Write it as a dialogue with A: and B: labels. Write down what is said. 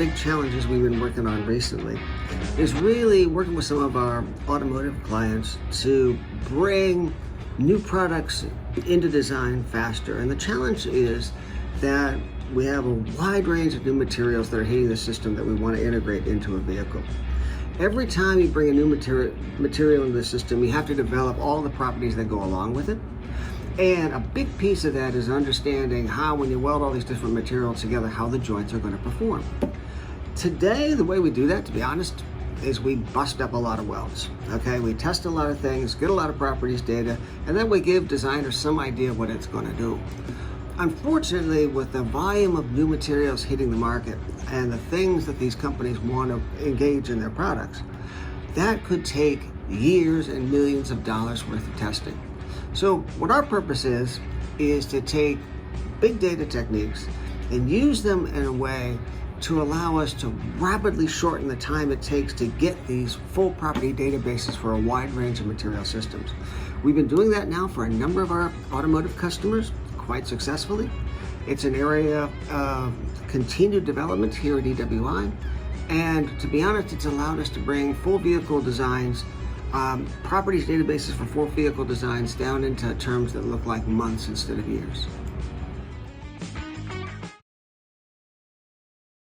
A: big challenges we've been working on recently is really working with some of our automotive clients to bring new products into design faster. And the challenge is that we have a wide range of new materials that are hitting the system that we want to integrate into a vehicle. Every time you bring a new material into the system, you have to develop all the properties that go along with it. And a big piece of that is understanding how, when you weld all these different materials together, how the joints are going to perform. Today, the way we do that, to be honest, is we bust up a lot of welds. Okay, we test a lot of things, get a lot of properties data, and then we give designers some idea what it's going to do. Unfortunately, with the volume of new materials hitting the market and the things that these companies want to engage in their products, that could take years and millions of dollars worth of testing. So what our purpose is to take big data techniques and use them in a way to allow us to rapidly shorten the time it takes to get these full property databases for a wide range of material systems. We've been doing that now for a number of our automotive customers quite successfully. It's an area of continued development here at EWI, and to be honest, it's allowed us to bring full vehicle designs, properties databases for full vehicle designs down into terms that look like months instead of years.